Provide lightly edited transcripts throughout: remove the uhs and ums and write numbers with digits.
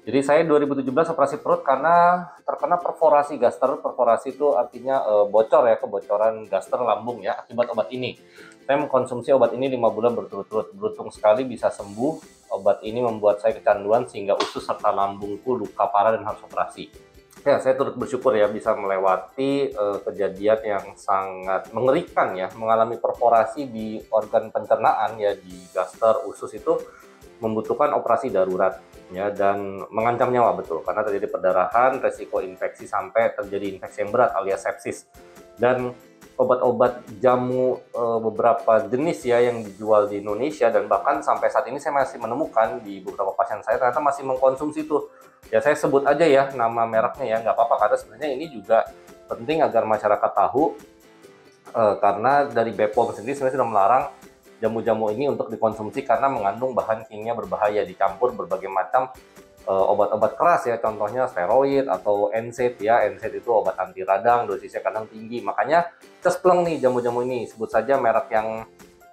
Jadi saya 2017 operasi perut karena terkena perforasi gaster. Perforasi itu artinya bocor ya, kebocoran gaster lambung ya akibat obat ini. Saya mengkonsumsi obat ini 5 bulan berturut-turut. Beruntung sekali bisa sembuh. Obat ini membuat saya kecanduan sehingga usus serta lambungku luka parah dan harus operasi. Ya, saya turut bersyukur ya bisa melewati kejadian yang sangat mengerikan ya, mengalami perforasi di organ pencernaan ya, di gaster, usus itu membutuhkan operasi darurat ya, dan mengancam nyawa betul karena terjadi perdarahan, resiko infeksi sampai terjadi infeksi yang berat alias sepsis. Dan obat-obat jamu beberapa jenis ya yang dijual di Indonesia, dan bahkan sampai saat ini saya masih menemukan di beberapa pasien saya ternyata masih mengkonsumsi itu. Ya saya sebut aja ya nama mereknya ya, nggak apa-apa karena sebenarnya ini juga penting agar masyarakat tahu, karena dari BPOM sendiri sebenarnya sudah melarang jamu-jamu ini untuk dikonsumsi karena mengandung bahan kimia berbahaya dicampur berbagai macam obat-obat keras ya, contohnya steroid atau NSAID ya. NSAID itu obat anti radang, dosisnya kadang tinggi, makanya cespleng nih jamu-jamu ini. Sebut saja merek yang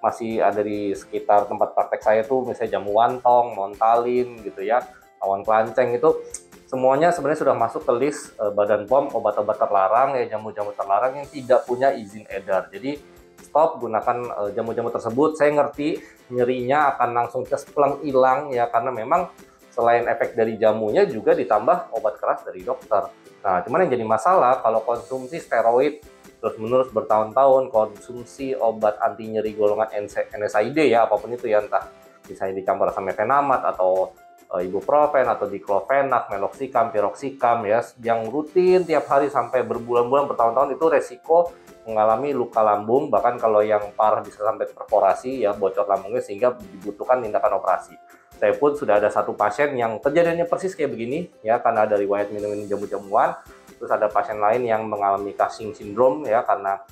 masih ada di sekitar tempat praktek saya tuh, misalnya jamu Wantong, Montalin gitu ya, awan kelanceng, itu semuanya sebenarnya sudah masuk ke list Badan POM obat-obat terlarang ya, jamu-jamu terlarang yang tidak punya izin edar. Jadi stop gunakan jamu-jamu tersebut. Saya ngerti nyerinya akan langsung cespleng hilang ya, karena memang selain efek dari jamunya juga ditambah obat keras dari dokter. Nah, cuman yang jadi masalah kalau konsumsi steroid terus-menerus bertahun-tahun, konsumsi obat anti nyeri golongan NSAID ya, apapun itu ya, entah misalnya dicampur sama mefenamat atau ibuprofen atau diclofenac, meloxicam, piroxicam ya, yang rutin tiap hari sampai berbulan-bulan, bertahun-tahun, itu resiko mengalami luka lambung, bahkan kalau yang parah bisa sampai perforasi ya, bocor lambungnya sehingga dibutuhkan tindakan operasi. Saya pun sudah ada satu pasien yang kejadiannya persis kayak begini ya, karena ada riwayat minum jamu-jamuan. Terus ada pasien lain yang mengalami Cushing syndrome ya, karena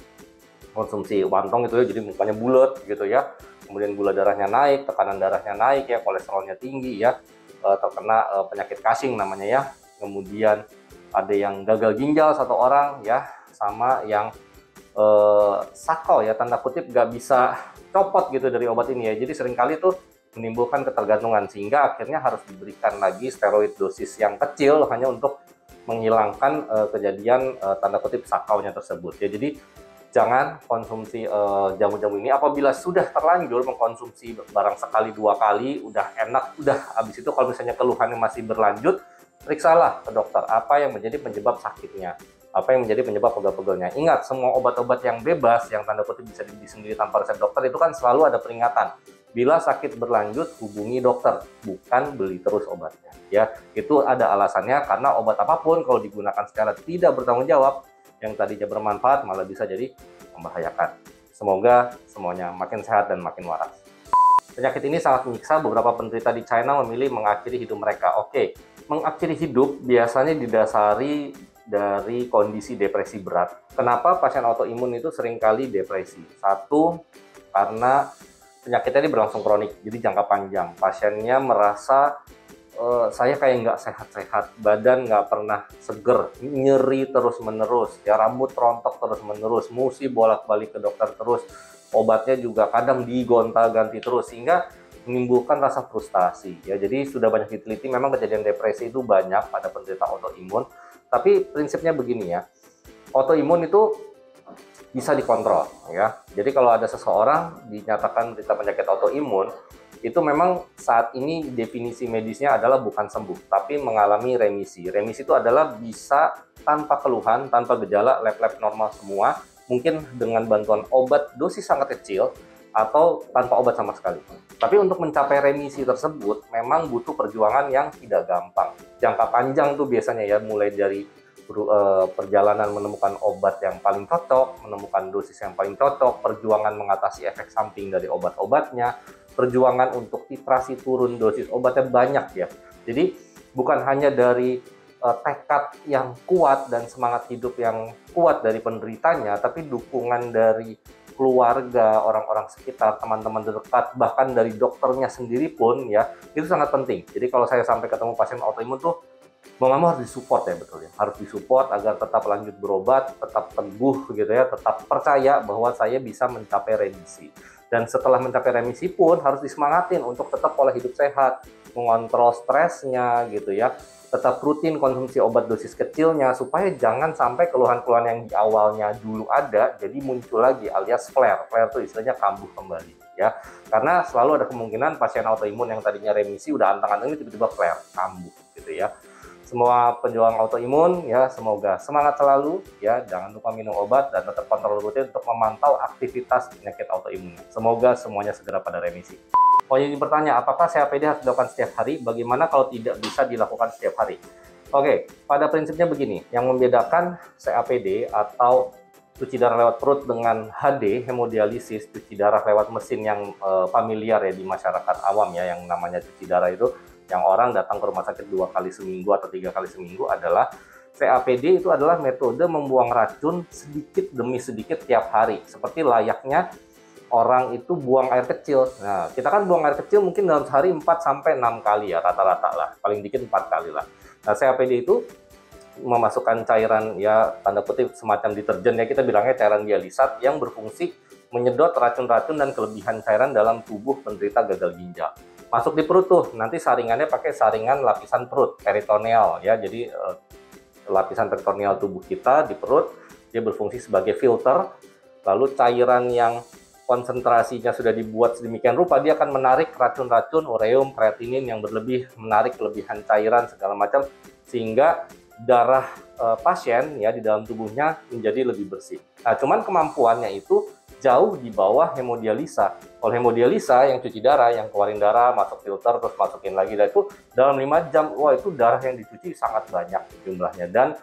konsumsi Wantong itu ya, jadi mukanya bulat gitu ya. Kemudian gula darahnya naik, tekanan darahnya naik ya, kolesterolnya tinggi ya, terkena penyakit Cushing namanya ya. Kemudian ada yang gagal ginjal satu orang ya, sama yang sakau ya, tanda kutip gak bisa copot gitu dari obat ini ya. Jadi seringkali tuh menimbulkan ketergantungan sehingga akhirnya harus diberikan lagi steroid dosis yang kecil hanya untuk menghilangkan kejadian tanda kutip sakaunya tersebut ya. Jadi jangan konsumsi jamu-jamu ini. Apabila sudah terlanjur mengkonsumsi barang sekali dua kali udah enak, udah habis itu kalau misalnya keluhannya masih berlanjut, periksalah ke dokter apa yang menjadi penyebab sakitnya, apa yang menjadi penyebab pegel-pegelnya. Ingat, semua obat-obat yang bebas, yang tanda kutip bisa dibeli sendiri tanpa resep dokter, itu kan selalu ada peringatan. Bila sakit berlanjut, hubungi dokter, bukan beli terus obatnya. Ya, itu ada alasannya, karena obat apapun kalau digunakan secara tidak bertanggung jawab, yang tadinya bermanfaat malah bisa jadi membahayakan. Semoga semuanya makin sehat dan makin waras. Penyakit ini sangat menyiksa. Beberapa penderita di China memilih mengakhiri hidup mereka. Oke, mengakhiri hidup biasanya didasari dari kondisi depresi berat. Kenapa pasien autoimun itu seringkali depresi? Satu, karena penyakitnya ini berlangsung kronik, jadi jangka panjang. Pasiennya merasa saya kayak nggak sehat-sehat, badan nggak pernah seger, nyeri terus-menerus, ya rambut rontok terus-menerus, mesti bolak-balik ke dokter terus, obatnya juga kadang digonta-ganti terus, sehingga menimbulkan rasa frustasi. Ya, jadi sudah banyak diteliti, memang kejadian depresi itu banyak pada penderita autoimun. Tapi prinsipnya begini ya, autoimun itu bisa dikontrol ya. Jadi kalau ada seseorang dinyatakan menderita penyakit autoimun, itu memang saat ini definisi medisnya adalah bukan sembuh, tapi mengalami remisi. Remisi itu adalah bisa tanpa keluhan, tanpa gejala, lab-lab normal semua, mungkin dengan bantuan obat dosis sangat kecil, atau tanpa obat sama sekali. Tapi untuk mencapai remisi tersebut memang butuh perjuangan yang tidak gampang. Jangka panjang tuh biasanya ya, mulai dari perjalanan menemukan obat yang paling cocok, menemukan dosis yang paling cocok, perjuangan mengatasi efek samping dari obat-obatnya, perjuangan untuk titrasi turun dosis obatnya banyak ya. Jadi bukan hanya dari tekad yang kuat dan semangat hidup yang kuat dari penderitanya, tapi dukungan dari keluarga, orang-orang sekitar, teman-teman terdekat, bahkan dari dokternya sendiri pun ya, itu sangat penting. Jadi kalau saya sampai ketemu pasien autoimun tuh, mau nggak mau harus disupport ya, betul ya, harus disupport agar tetap lanjut berobat, tetap teguh gitu ya, tetap percaya bahwa saya bisa mencapai remisi. Dan setelah mencapai remisi pun harus disemangatin untuk tetap pola hidup sehat, mengontrol stresnya gitu ya, tetap rutin konsumsi obat dosis kecilnya supaya jangan sampai keluhan-keluhan yang di awalnya dulu ada jadi muncul lagi alias flare. Flare itu istilahnya kambuh kembali ya. Karena selalu ada kemungkinan pasien autoimun yang tadinya remisi udah antang-antang ini tiba-tiba flare, kambuh gitu ya. Semua penjuang autoimun ya semoga semangat selalu ya, jangan lupa minum obat dan tetap kontrol rutin untuk memantau aktivitas penyakit autoimun. Semoga semuanya segera pada remisi. Oh, yang bertanya, apakah CAPD harus dilakukan setiap hari? Bagaimana kalau tidak bisa dilakukan setiap hari? Oke, pada prinsipnya begini, yang membedakan CAPD atau cuci darah lewat perut dengan HD, hemodialisis, cuci darah lewat mesin yang familiar ya di masyarakat awam ya, yang namanya cuci darah itu, yang orang datang ke rumah sakit 2 kali seminggu atau 3 kali seminggu adalah CAPD itu adalah metode membuang racun sedikit demi sedikit tiap hari, seperti layaknya orang itu buang air kecil. Nah, kita kan buang air kecil mungkin dalam sehari 4-6 kali ya, rata-rata lah. Paling dikit 4 kali lah. Nah, CAPD itu memasukkan cairan ya, tanda kutip semacam deterjen ya, kita bilangnya cairan dialisat yang berfungsi menyedot racun-racun dan kelebihan cairan dalam tubuh penderita gagal ginjal. Masuk di perut tuh, nanti saringannya pakai saringan lapisan perut, peritoneal ya. Jadi lapisan peritoneal tubuh kita di perut, dia berfungsi sebagai filter. Lalu cairan yang konsentrasinya sudah dibuat sedemikian rupa, dia akan menarik racun-racun, ureum, kreatinin yang berlebih, menarik kelebihan cairan segala macam, sehingga darah pasien ya di dalam tubuhnya menjadi lebih bersih. Nah, cuman kemampuannya itu jauh di bawah hemodialisa. Kalau hemodialisa yang cuci darah, yang keluarin darah, masuk filter, terus masukin lagi, dan itu dalam 5 jam, wah itu darah yang dicuci sangat banyak jumlahnya, dan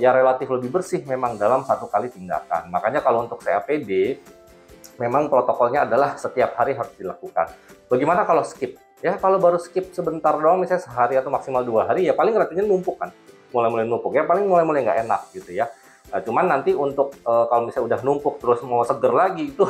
ya relatif lebih bersih memang dalam 1 kali tindakan. Makanya kalau untuk CAPD, memang protokolnya adalah setiap hari harus dilakukan. Bagaimana kalau skip? Ya kalau baru skip sebentar doang, misalnya sehari atau maksimal 2 hari, ya paling racunnya numpuk kan. Mulai-mulai numpuk, ya paling mulai-mulai nggak enak gitu ya. Nah, cuman nanti untuk kalau misalnya udah numpuk terus mau seger lagi, itu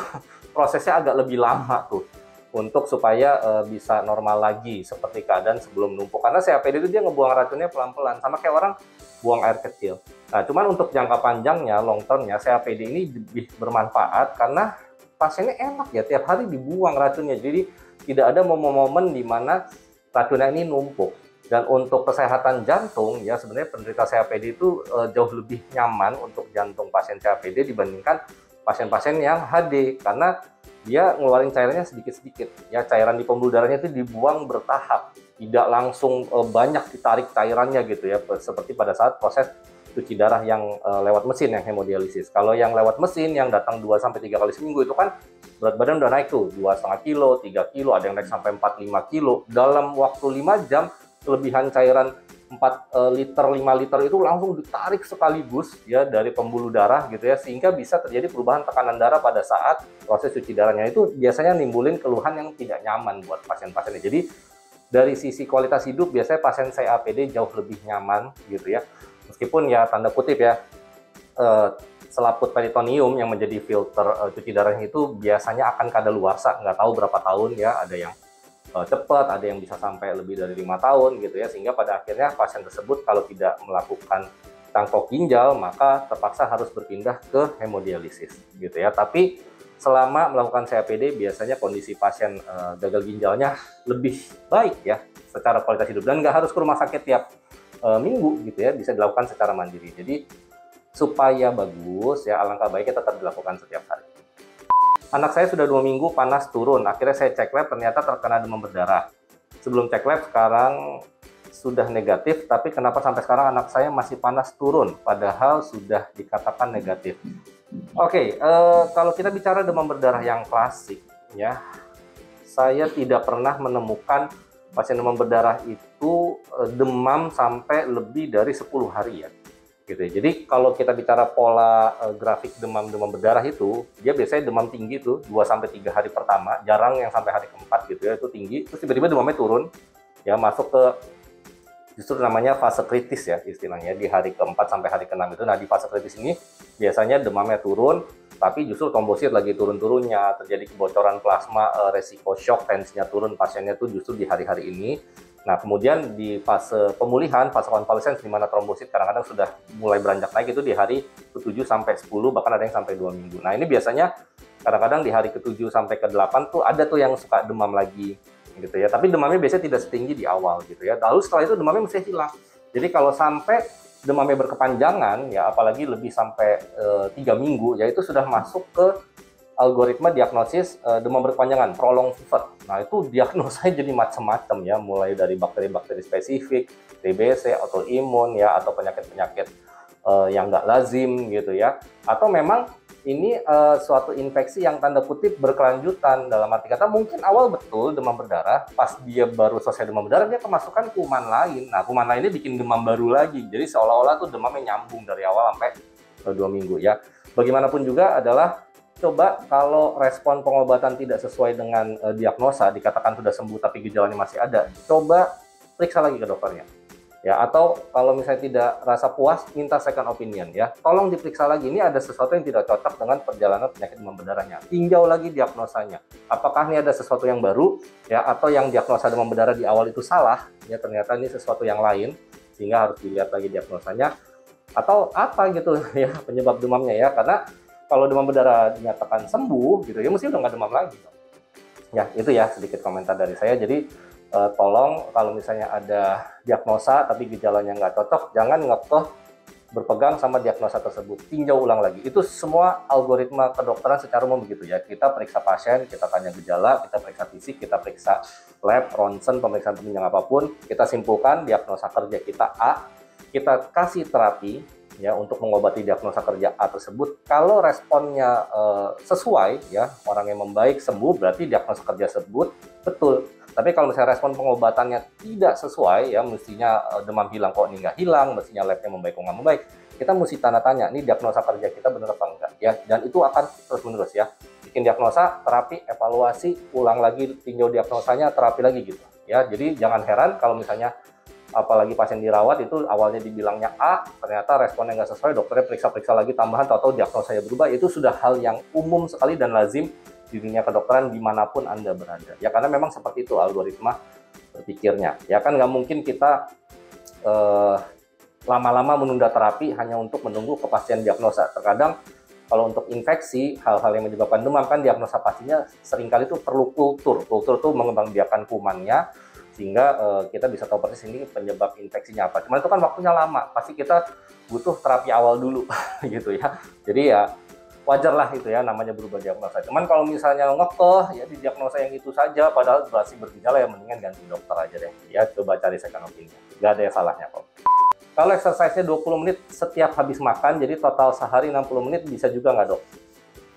prosesnya agak lebih lama tuh. Untuk supaya bisa normal lagi seperti keadaan sebelum numpuk. Karena CAPD itu dia ngebuang racunnya pelan-pelan, sama kayak orang buang air kecil. Nah, cuman untuk jangka panjangnya, long termnya, CAPD ini lebih bermanfaat karena pasiennya enak ya, tiap hari dibuang racunnya, jadi tidak ada momen-momen di mana racunnya ini numpuk. Dan untuk kesehatan jantung ya, sebenarnya penderita CAPD itu jauh lebih nyaman untuk jantung pasien CAPD dibandingkan pasien-pasien yang HD, karena dia ngeluarin cairannya sedikit-sedikit ya, cairan di pembuluh darahnya itu dibuang bertahap, tidak langsung banyak ditarik cairannya gitu ya, seperti pada saat proses cuci darah yang lewat mesin yang hemodialisis. Kalau yang lewat mesin yang datang 2-3 kali seminggu itu kan berat badan udah naik tuh 2,5 kilo, 3 kilo, ada yang naik sampai 4-5 kilo. Dalam waktu 5 jam kelebihan cairan 4 liter, 5 liter itu langsung ditarik sekaligus ya dari pembuluh darah gitu ya, sehingga bisa terjadi perubahan tekanan darah pada saat proses cuci darahnya. Itu biasanya nimbulin keluhan yang tidak nyaman buat pasien-pasien. Jadi dari sisi kualitas hidup biasanya pasien CAPD jauh lebih nyaman gitu ya. Meskipun ya tanda kutip ya, selaput peritoneum yang menjadi filter cuci darahnya itu biasanya akan kadaluarsa, nggak tahu berapa tahun ya, ada yang cepat, ada yang bisa sampai lebih dari 5 tahun gitu ya, sehingga pada akhirnya pasien tersebut kalau tidak melakukan cangkok ginjal maka terpaksa harus berpindah ke hemodialisis gitu ya. Tapi selama melakukan CAPD biasanya kondisi pasien gagal ginjalnya lebih baik ya secara kualitas hidup, dan nggak harus ke rumah sakit tiap minggu gitu ya, bisa dilakukan secara mandiri. Jadi supaya bagus ya, alangkah baiknya tetap dilakukan setiap hari. Anak saya sudah 2 minggu panas turun, akhirnya saya cek lab ternyata terkena demam berdarah. Sebelum cek lab sekarang sudah negatif, tapi kenapa sampai sekarang anak saya masih panas turun padahal sudah dikatakan negatif? Oke, kalau kita bicara demam berdarah yang klasik ya, saya tidak pernah menemukan pasien demam berdarah itu demam sampai lebih dari 10 hari ya. Gitu ya. Jadi kalau kita bicara pola grafik demam berdarah itu, dia biasanya demam tinggi tuh 2-3 hari pertama, jarang yang sampai hari keempat gitu ya, itu tinggi, terus tiba-tiba demamnya turun, ya masuk ke justru namanya fase kritis ya istilahnya, di hari keempat sampai hari keenam itu. Nah di fase kritis ini biasanya demamnya turun, tapi justru trombosit lagi turun-turunnya, terjadi kebocoran plasma, resiko shock, tensinya turun pasiennya tuh justru di hari-hari ini. Nah, kemudian di fase pemulihan, fase konvalesen, di mana trombosit kadang-kadang sudah mulai beranjak naik itu di hari ke-7 sampai 10, bahkan ada yang sampai 2 minggu. Nah, ini biasanya kadang-kadang di hari ke-7 sampai ke-8 tuh ada tuh yang suka demam lagi. gitu ya. Tapi demamnya biasanya tidak setinggi di awal gitu ya. Lalu setelah itu demamnya mesti hilang. Jadi kalau sampai demamnya berkepanjangan ya, apalagi lebih sampai 3 minggu ya, itu sudah masuk ke algoritma diagnosis demam berkepanjangan, prolonged fever. Nah, itu diagnosanya jadi macam-macam ya, mulai dari bakteri-bakteri spesifik, TBC, autoimun ya, atau penyakit-penyakit yang nggak lazim gitu ya. Atau memang ini suatu infeksi yang tanda kutip berkelanjutan, dalam arti kata mungkin awal betul demam berdarah, pas dia baru selesai demam berdarah dia kemasukan kuman lain. Nah, kuman lainnya bikin demam baru lagi. Jadi seolah-olah tuh demamnya nyambung dari awal sampai 2 minggu ya. Bagaimanapun juga adalah coba kalau respon pengobatan tidak sesuai dengan diagnosa, dikatakan sudah sembuh tapi gejalanya masih ada, coba periksa lagi ke dokternya. Ya, atau kalau misalnya tidak rasa puas, minta second opinion ya. Tolong diperiksa lagi, ini ada sesuatu yang tidak cocok dengan perjalanan penyakit demam berdarahnya. Tinjau lagi diagnosanya. Apakah ini ada sesuatu yang baru ya, atau yang diagnosa demam berdarah di awal itu salah ya, ternyata ini sesuatu yang lain sehingga harus dilihat lagi diagnosanya, atau apa gitu ya penyebab demamnya ya. Karena kalau demam berdarah dinyatakan sembuh gitu ya, mesti udah nggak demam lagi. Ya, itu ya sedikit komentar dari saya. Jadi tolong kalau misalnya ada diagnosa tapi gejalanya nggak cocok, jangan ngekeh berpegang sama diagnosa tersebut. Tinjau ulang lagi. Itu semua algoritma kedokteran secara umum begitu ya. Kita periksa pasien, kita tanya gejala, kita periksa fisik, kita periksa lab, ronsen, pemeriksaan penunjang apapun, kita simpulkan diagnosa kerja kita A, kita kasih terapi ya untuk mengobati diagnosa kerja A tersebut. Kalau responnya sesuai ya, orang yang membaik sembuh, berarti diagnosa kerja tersebut betul. Tapi kalau misalnya respon pengobatannya tidak sesuai ya, mestinya demam hilang kok ini nggak hilang, mestinya labnya membaik kok nggak membaik, kita mesti tanda tanya, ini diagnosa kerja kita benar apa enggak ya. Dan itu akan terus menerus ya, bikin diagnosa, terapi, evaluasi, ulang lagi, tinjau diagnosanya, terapi lagi gitu ya. Jadi jangan heran kalau misalnya apalagi pasien dirawat itu awalnya dibilangnya A, ternyata responnya nggak sesuai, dokternya periksa-periksa lagi tambahan, atau diagnosanya berubah. Itu sudah hal yang umum sekali dan lazim di dunia kedokteran dimanapun Anda berada. Ya karena memang seperti itu algoritma berpikirnya. Ya kan nggak mungkin kita lama-lama menunda terapi hanya untuk menunggu kepastian diagnosa. Terkadang kalau untuk infeksi, hal-hal yang menyebabkan demam kan diagnosa pastinya seringkali itu perlu kultur. Kultur itu mengembangbiakan kumannya, sehingga kita bisa tahu persis ini penyebab infeksinya apa. Cuman itu kan waktunya lama, pasti kita butuh terapi awal dulu gitu ya. Jadi ya wajar lah itu ya, namanya berubah diagnosa. Cuman kalau misalnya ngekeh ya di diagnosa yang itu saja, padahal masih bergejala, ya mendingan ganti dokter aja deh. Ya coba cari second opinion, nggak ada yang salahnya kok. Kalau exercise-nya 20 menit setiap habis makan, jadi total sehari 60 menit, bisa juga nggak dok?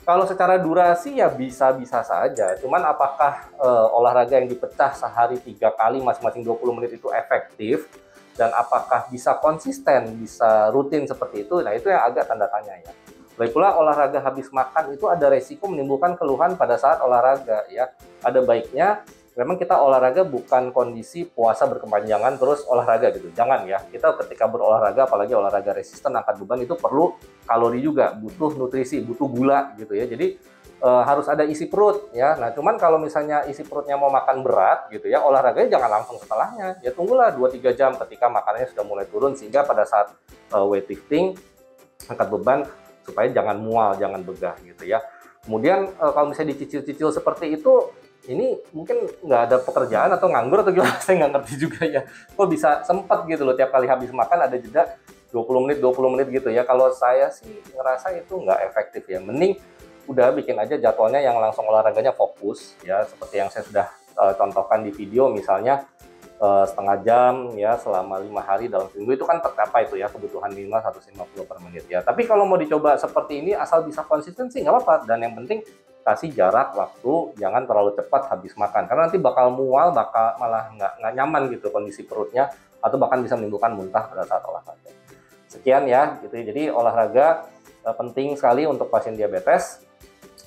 Kalau secara durasi ya bisa-bisa saja. Cuman apakah olahraga yang dipecah sehari 3 kali masing-masing 20 menit itu efektif? Dan apakah bisa konsisten, bisa rutin seperti itu? Nah, itu yang agak tanda tanya ya. Baik pula olahraga habis makan itu ada resiko menimbulkan keluhan pada saat olahraga ya. Ada baiknya memang kita olahraga bukan kondisi puasa berkepanjangan terus olahraga gitu. Jangan ya. Kita ketika berolahraga, apalagi olahraga resisten angkat beban, itu perlu kalori juga, butuh nutrisi, butuh gula gitu ya. Jadi harus ada isi perut ya. Nah, cuman kalau misalnya isi perutnya mau makan berat gitu ya, olahraganya jangan langsung setelahnya. Ya tunggulah 2-3 jam ketika makanannya sudah mulai turun, sehingga pada saat weightlifting, angkat beban, supaya jangan mual, jangan begah gitu ya. Kemudian kalau misalnya dicicil-cicil seperti itu, ini mungkin nggak ada pekerjaan atau nganggur atau gimana, saya nggak ngerti juga ya. Kok bisa sempat gitu loh, tiap kali habis makan ada jeda 20 menit gitu ya. Kalau saya sih ngerasa itu nggak efektif ya. Mending udah bikin aja jadwalnya yang langsung olahraganya fokus ya, seperti yang saya sudah contohkan di video, misalnya setengah jam ya selama 5 hari dalam seminggu, itu kan tercapai itu ya kebutuhan minimal 150 per menit ya. Tapi kalau mau dicoba seperti ini asal bisa konsisten sih nggak apa-apa, dan yang penting kasih jarak waktu, jangan terlalu cepat habis makan karena nanti bakal mual, bakal malah nggak nyaman gitu kondisi perutnya, atau bahkan bisa menimbulkan muntah pada saat olahraga. Sekian ya gitu. Jadi olahraga penting sekali untuk pasien diabetes.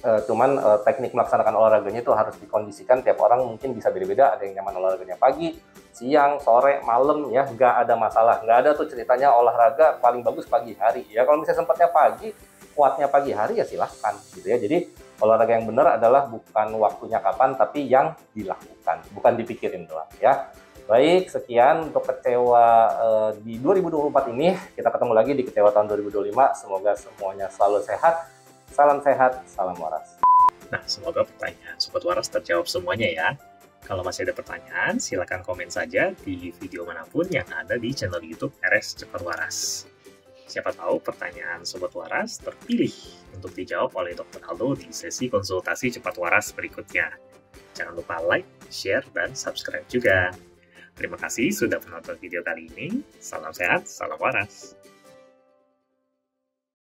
Cuman teknik melaksanakan olahraganya itu harus dikondisikan, tiap orang mungkin bisa beda-beda, ada yang nyaman olahraganya pagi, siang, sore, malam ya, nggak ada masalah. Nggak ada tuh ceritanya olahraga paling bagus pagi hari ya. Kalau misalnya sempatnya pagi, kuatnya pagi hari ya silahkan gitu ya. Jadi olahraga yang benar adalah bukan waktunya kapan, tapi yang dilakukan, bukan dipikirin doang ya. Baik, sekian untuk kecewa di 2024 ini. Kita ketemu lagi di kecewa tahun 2025. Semoga semuanya selalu sehat. Salam sehat, salam waras. Nah, semoga pertanyaan Sobat Waras terjawab semuanya ya. Kalau masih ada pertanyaan, silakan komen saja di video manapun yang ada di channel YouTube RS Cepat Waras. Siapa tahu pertanyaan Sobat Waras terpilih untuk dijawab oleh Dr. Aldo di sesi konsultasi Cepat Waras berikutnya. Jangan lupa like, share, dan subscribe juga. Terima kasih sudah menonton video kali ini. Salam sehat, salam waras.